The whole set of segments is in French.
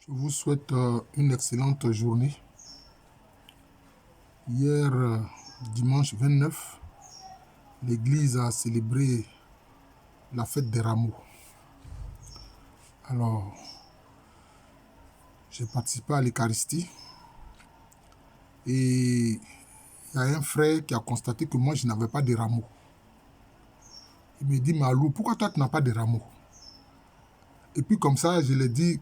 Je vous souhaite une excellente journée. Hier, dimanche 29, l'église a célébré la fête des rameaux. Alors, j'ai participé à l'Eucharistie et il y a un frère qui a constaté que moi, je n'avais pas de rameaux. Il me dit, Malou, pourquoi toi, tu n'as pas de rameaux? Et puis comme ça, je l'ai dit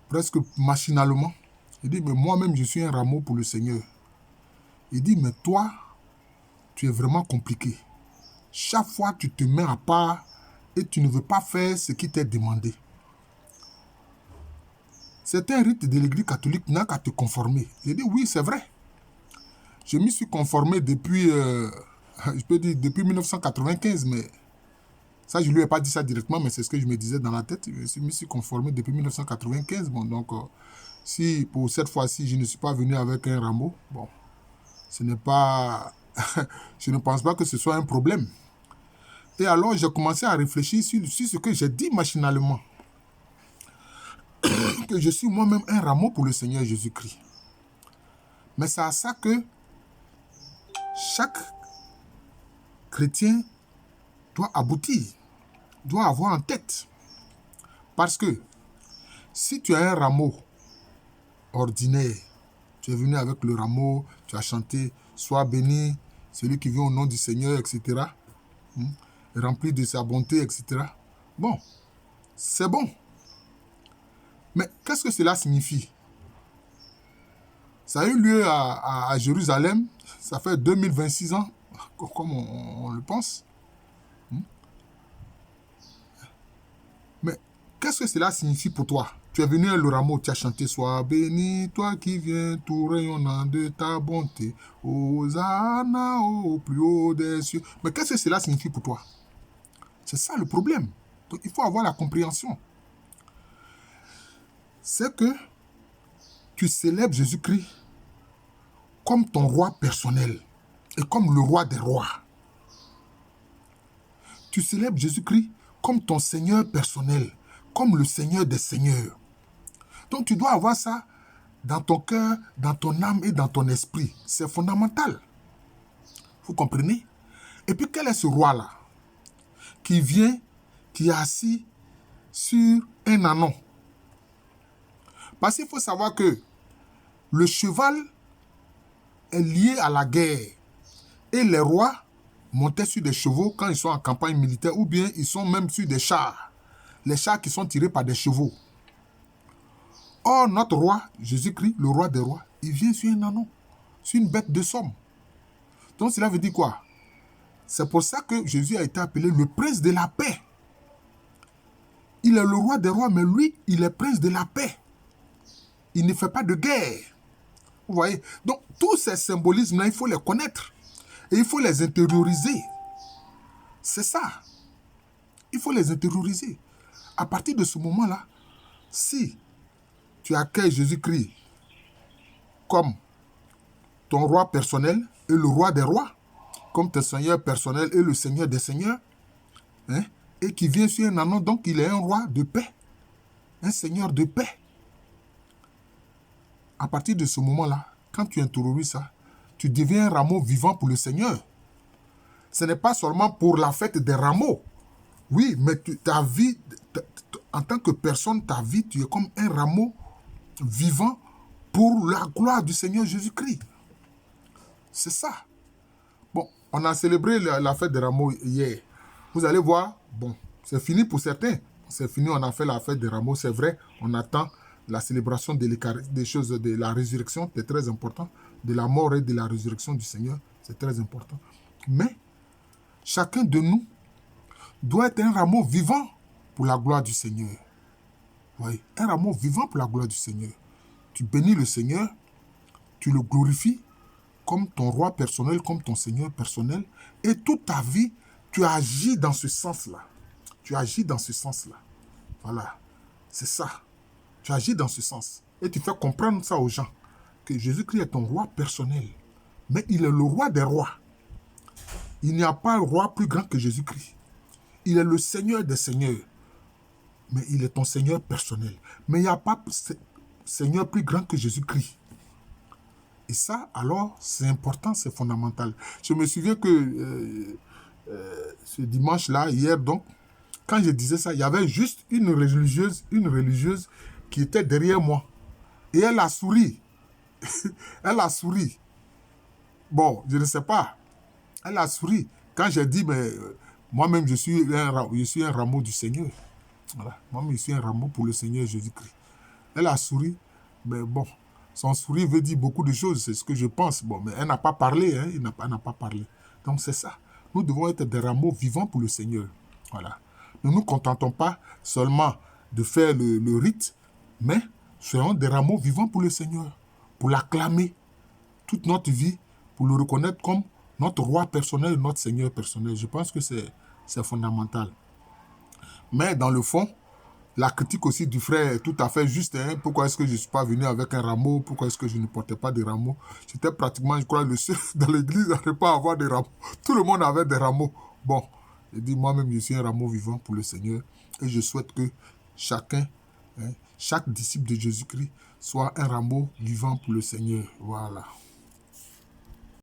presque machinalement. Il dit, mais moi-même, je suis un rameau pour le Seigneur. Il dit, mais toi, tu es vraiment compliqué. Chaque fois, tu te mets à part et tu ne veux pas faire ce qui t'est demandé. C'est un rite de l'église catholique, n'a qu'à te conformer. J'ai dit, oui, c'est vrai. Je m'y suis conformé depuis, je peux dire, depuis 1995, mais ça, je ne lui ai pas dit ça directement, mais c'est ce que je me disais dans la tête. Je m'y suis conformé depuis 1995. Bon, donc, si pour cette fois-ci, je ne suis pas venu avec un rameau, bon, ce n'est pas... je ne pense pas que ce soit un problème. Et alors, j'ai commencé à réfléchir sur ce que j'ai dit machinalement. Que je suis moi-même un rameau pour le Seigneur Jésus-Christ. Mais c'est à ça que chaque chrétien doit aboutir, doit avoir en tête. Parce que si tu as un rameau ordinaire, tu es venu avec le rameau, tu as chanté « Sois béni, celui qui vient au nom du Seigneur », etc. Rempli de sa bonté, etc. Bon, c'est bon. Mais qu'est-ce que cela signifie? Ça a eu lieu à Jérusalem, ça fait 2026 ans, comme on le pense. Mais qu'est-ce que cela signifie pour toi? Tu es venu à le rameau, tu as chanté « Sois béni, toi qui viens, tout rayonnant de ta bonté, Hosanna au plus haut des cieux. » Mais qu'est-ce que cela signifie pour toi? C'est ça le problème. Donc il faut avoir la compréhension. C'est que tu célèbres Jésus-Christ comme ton roi personnel et comme le roi des rois. Tu célèbres Jésus-Christ comme ton Seigneur personnel, comme le Seigneur des Seigneurs. Donc tu dois avoir ça dans ton cœur, dans ton âme et dans ton esprit. C'est fondamental. Vous comprenez? Et puis quel est ce roi-là qui vient, qui est assis sur un ânon? Parce qu'il faut savoir que le cheval est lié à la guerre. Et les rois montaient sur des chevaux quand ils sont en campagne militaire ou bien ils sont même sur des chars. Les chars qui sont tirés par des chevaux. Or, notre roi, Jésus-Christ, le roi des rois, il vient sur un ânon, sur une bête de somme. Donc cela veut dire quoi? C'est pour ça que Jésus a été appelé le prince de la paix. Il est le roi des rois, mais lui, il est prince de la paix. Il ne fait pas de guerre. Vous voyez? Donc, tous ces symbolismes-là, il faut les connaître. Et il faut les intérioriser. C'est ça. Il faut les intérioriser. À partir de ce moment-là, si tu accueilles Jésus-Christ comme ton roi personnel et le roi des rois, comme ton Seigneur personnel et le Seigneur des seigneurs, et qui vient sur un ânon, donc il est un roi de paix, un Seigneur de paix. À partir de ce moment-là, quand tu intériorises ça, tu deviens un rameau vivant pour le Seigneur. Ce n'est pas seulement pour la fête des rameaux. Oui, mais ta vie, en tant que personne, ta vie, tu es comme un rameau vivant pour la gloire du Seigneur Jésus-Christ. C'est ça. Bon, on a célébré la fête des rameaux hier. Vous allez voir, bon, c'est fini pour certains. C'est fini, on a fait la fête des rameaux, c'est vrai. On attend la célébration des choses de la résurrection, c'est très important. De la mort et de la résurrection du Seigneur, c'est très important. Mais, chacun de nous doit être un rameau vivant pour la gloire du Seigneur. Oui, un rameau vivant pour la gloire du Seigneur. Tu bénis le Seigneur, tu le glorifies comme ton roi personnel, comme ton Seigneur personnel, et toute ta vie, tu agis dans ce sens-là. Tu agis dans ce sens-là. Voilà, c'est ça. Tu agis dans ce sens. Et tu fais comprendre ça aux gens, que Jésus-Christ est ton roi personnel, mais il est le roi des rois. Il n'y a pas un roi plus grand que Jésus-Christ. Il est le Seigneur des seigneurs. mais il est ton Seigneur personnel. Mais il n'y a pas Seigneur plus grand que Jésus-Christ. Et ça, alors, c'est important, c'est fondamental. Je me souviens que ce dimanche-là, hier donc, quand je disais ça, il y avait juste une religieuse qui était derrière moi. Et elle a souri. Elle a souri. Bon, je ne sais pas. Elle a souri. Quand j'ai dit, mais moi-même, je suis un rameau du Seigneur. Voilà. Moi-même, je suis un rameau pour le Seigneur Jésus-Christ. Elle a souri. Mais bon, son sourire veut dire beaucoup de choses. C'est ce que je pense. Bon, mais elle n'a pas parlé. Hein, elle n'a pas parlé. Donc, c'est ça. Nous devons être des rameaux vivants pour le Seigneur. Voilà. Ne nous contentons pas seulement de faire le rite, mais soyons des rameaux vivants pour le Seigneur, pour l'acclamer toute notre vie, pour le reconnaître comme notre roi personnel, notre Seigneur personnel. Je pense que c'est fondamental. Mais dans le fond, la critique aussi du frère est tout à fait juste. Hein. Pourquoi est-ce que je ne suis pas venu avec un rameau? Pourquoi est-ce que je ne portais pas des rameaux? J'étais pratiquement, je crois, le seul dans l'église à ne pas avoir des rameaux. Tout le monde avait des rameaux. Bon, je dis moi-même, je suis un rameau vivant pour le Seigneur. Et je souhaite que chacun, hein, chaque disciple de Jésus-Christ, soit un rameau vivant pour le Seigneur. Voilà.